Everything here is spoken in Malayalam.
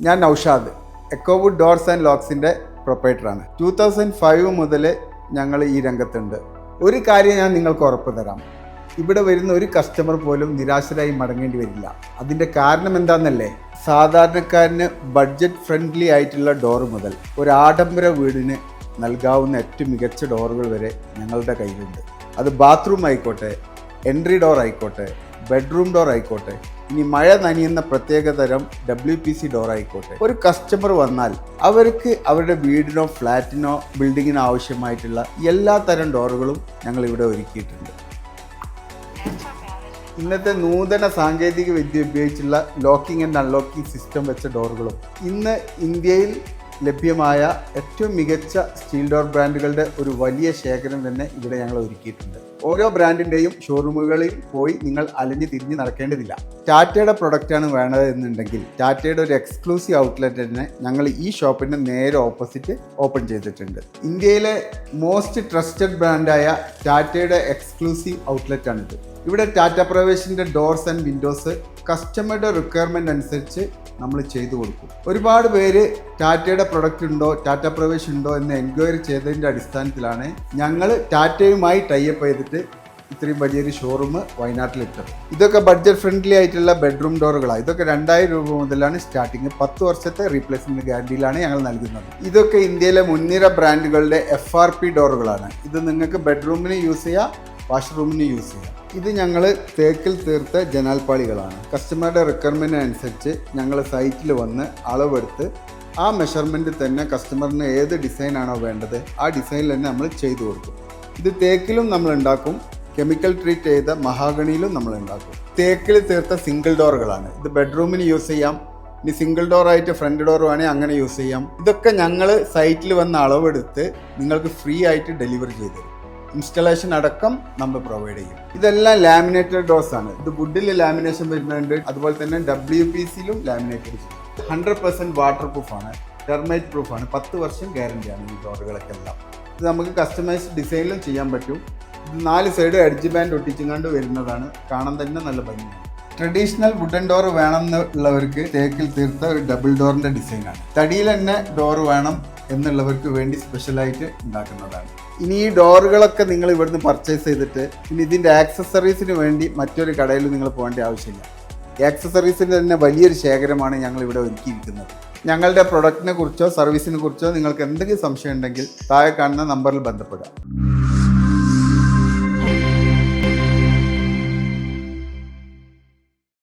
ഞാൻ നൗഷാദ്, എക്കോവുഡ് ഡോർസ് ആൻഡ് ലോക്സിൻ്റെ പ്രൊപ്പറേറ്ററാണ്. 2005 മുതൽ ഞങ്ങൾ ഈ രംഗത്തുണ്ട്. ഒരു കാര്യം ഞാൻ നിങ്ങൾക്ക് ഉറപ്പ് തരാം, ഇവിടെ വരുന്ന ഒരു കസ്റ്റമർ പോലും നിരാശരായി മടങ്ങേണ്ടി വരില്ല. അതിൻ്റെ കാരണം എന്താണെന്നല്ലേ? സാധാരണക്കാരന് ബഡ്ജറ്റ് ഫ്രണ്ട്ലി ആയിട്ടുള്ള ഡോർ മുതൽ ഒരു ആഡംബര വീടിന് നൽകാവുന്ന ഏറ്റവും മികച്ച ഡോറുകൾ വരെ ഞങ്ങളുടെ കയ്യിലുണ്ട്. അത് ബാത്റൂം ആയിക്കോട്ടെ, എൻട്രി ഡോർ ആയിക്കോട്ടെ, ബെഡ്റൂം ഡോർ ആയിക്കോട്ടെ, ഇനി മഴ നനയുന്ന പ്രത്യേകതരം WPC ഡോർ ആയിക്കോട്ടെ. ഒരു കസ്റ്റമർ വന്നാൽ അവർക്ക് അവരുടെ വീടിനോ ഫ്ലാറ്റിനോ ബിൽഡിങ്ങിനോ ആവശ്യമായിട്ടുള്ള എല്ലാ തരം ഡോറുകളും ഞങ്ങൾ ഇവിടെ ഒരുക്കിയിട്ടുണ്ട്. ഇന്നത്തെ നൂതന സാങ്കേതിക വിദ്യ ഉപയോഗിച്ചുള്ള ലോക്കിംഗ് ആൻഡ് അൺലോക്കിംഗ് സിസ്റ്റം വെച്ച ഡോറുകളും ഇന്ന് ഇന്ത്യയിൽ ലഭ്യമായ ഏറ്റവും മികച്ച സ്റ്റീൽ ഡോർ ബ്രാൻഡുകളുടെ ഒരു വലിയ ശേഖരം തന്നെ ഇവിടെ ഞങ്ങൾ ഒരുക്കിയിട്ടുണ്ട്. ഓരോ ബ്രാൻഡിൻ്റെയും ഷോറൂമുകളിൽ പോയി നിങ്ങൾ അലഞ്ഞ് തിരിഞ്ഞ് നടക്കേണ്ടതില്ല. ടാറ്റയുടെ പ്രൊഡക്റ്റാണ് വേണ്ടത് എന്നുണ്ടെങ്കിൽ ടാറ്റയുടെ ഒരു എക്സ്ക്ലൂസീവ് ഔട്ട്ലെറ്റ് തന്നെ ഞങ്ങൾ ഈ ഷോപ്പിൻ്റെ നേരെ ഓപ്പോസിറ്റ് ഓപ്പൺ ചെയ്തിട്ടുണ്ട്. ഇന്ത്യയിലെ മോസ്റ്റ് ട്രസ്റ്റഡ് ബ്രാൻഡായ ടാറ്റയുടെ എക്സ്ക്ലൂസീവ് ഔട്ട്ലെറ്റാണിത്. ഇവിടെ ടാറ്റ പ്രവേശിൻ്റെ ഡോർസ് ആൻഡ് വിൻഡോസ് കസ്റ്റമറുടെ റിക്വയർമെൻ്റ് അനുസരിച്ച് നമ്മൾ ചെയ്തു കൊടുക്കും. ഒരുപാട് പേര് ടാറ്റയുടെ പ്രൊഡക്റ്റ് ഉണ്ടോ, ടാറ്റ പ്രവേശ് ഉണ്ടോ എന്ന് എൻക്വയറി ചെയ്തതിൻ്റെ അടിസ്ഥാനത്തിലാണ് ഞങ്ങൾ ടാറ്റയുമായി ടൈപ്പ് ചെയ്തിട്ട് ഇത്രയും വലിയൊരു ഷോറൂം വയനാട്ടിലിട്ടത്. ഇതൊക്കെ ബഡ്ജറ്റ് ഫ്രണ്ട്ലി ആയിട്ടുള്ള ബെഡ്റൂം ഡോറുകളാണ്. ഇതൊക്കെ 2000 രൂപ മുതലാണ് സ്റ്റാർട്ടിങ്. 10 വർഷത്തെ റീപ്ലേസ്മെൻറ്റ് ഗ്യാരണ്ടിയിലാണ് ഞങ്ങൾ നൽകുന്നത്. ഇതൊക്കെ ഇന്ത്യയിലെ മുൻനിര ബ്രാൻഡുകളുടെ FRP ഡോറുകളാണ്. ഇത് നിങ്ങൾക്ക് ബെഡ്റൂമിന് യൂസ് ചെയ്യാം, വാഷ്റൂമിന് യൂസ് ചെയ്യാം. ഇത് ഞങ്ങൾ തേക്കിൽ തീർത്ത ജനാൽപ്പാളികളാണ്. കസ്റ്റമറുടെ റിക്വയർമെൻറ്റ് അനുസരിച്ച് ഞങ്ങൾ സൈറ്റിൽ വന്ന് അളവെടുത്ത് ആ മെഷർമെൻറ്റ് തന്നെ കസ്റ്റമറിന് ഏത് ഡിസൈനാണോ വേണ്ടത് ആ ഡിസൈനിൽ തന്നെ നമ്മൾ ചെയ്തു കൊടുക്കും. ഇത് തേക്കിലും നമ്മൾ ഉണ്ടാക്കും, കെമിക്കൽ ട്രീറ്റ് ചെയ്ത മഹാഗണിയിലും നമ്മൾ ഉണ്ടാക്കും. തേക്കിൽ തീർത്ത സിംഗിൾ ഡോറുകളാണ്. ഇത് ബെഡ്റൂമിന് യൂസ് ചെയ്യാം, ഇനി സിംഗിൾ ഡോറായിട്ട് ഫ്രണ്ട് ഡോർ വേണമെങ്കിൽ അങ്ങനെ യൂസ് ചെയ്യാം. ഇതൊക്കെ ഞങ്ങൾ സൈറ്റിൽ വന്ന് അളവെടുത്ത് നിങ്ങൾക്ക് ഫ്രീ ആയിട്ട് ഡെലിവറി ചെയ്തു തരും. ഇൻസ്റ്റലേഷൻ അടക്കം നമ്മൾ പ്രൊവൈഡ് ചെയ്യും. ഇതെല്ലാം ലാമിനേറ്റഡ് ഡോർസ് ആണ്. ഇത് വുഡിൽ ലാമിനേഷൻ വരുന്നുണ്ട്, അതുപോലെ തന്നെ WPCയിലും ലാമിനേറ്റഡ് ചെയ്യും. 100% വാട്ടർ പ്രൂഫാണ്, ടെർമൈറ്റ് പ്രൂഫാണ്, 10 വർഷം ഗ്യാരണ്ടിയാണ് ഈ ഡോറുകളൊക്കെ എല്ലാം. ഇത് നമുക്ക് കസ്റ്റമൈസ്ഡ് ഡിസൈനിലും ചെയ്യാൻ പറ്റും. ഇത് 4 സൈഡ് എഡ്ജ് ബാൻഡ് ഒട്ടിച്ചുകൊണ്ട് വരുന്നതാണ്. കാണാൻ തന്നെ നല്ല ഭംഗിയാണ്. ട്രഡീഷണൽ വുഡൻ ഡോർ വേണമെന്നുള്ളവർക്ക് തേക്കിൽ തീർത്ത ഒരു ഡബിൾ ഡോറിൻ്റെ ഡിസൈനാണ്. തടിയിൽ തന്നെ ഡോർ വേണം എന്നുള്ളവർക്ക് വേണ്ടി സ്പെഷ്യലായിട്ട് ഉണ്ടാക്കുന്നതാണ്. ഇനി ഈ ഡോറുകളൊക്കെ നിങ്ങൾ ഇവിടുന്ന് പർച്ചേസ് ചെയ്തിട്ട് ഇനി ഇതിൻ്റെ ആക്സസറീസിന് വേണ്ടി മറ്റൊരു കടയിൽ നിങ്ങൾ പോകേണ്ട ആവശ്യമില്ല. ആക്സസറീസിൻ്റെ തന്നെ വലിയൊരു ശേഖരമാണ് ഞങ്ങൾ ഇവിടെ ഒരുക്കിയിരിക്കുന്നത്. ഞങ്ങളുടെ പ്രൊഡക്റ്റിനെ കുറിച്ചോ സർവീസിനെ കുറിച്ചോ നിങ്ങൾക്ക് എന്തെങ്കിലും സംശയം ഉണ്ടെങ്കിൽ താഴെ കാണുന്ന നമ്പറിൽ ബന്ധപ്പെടുക.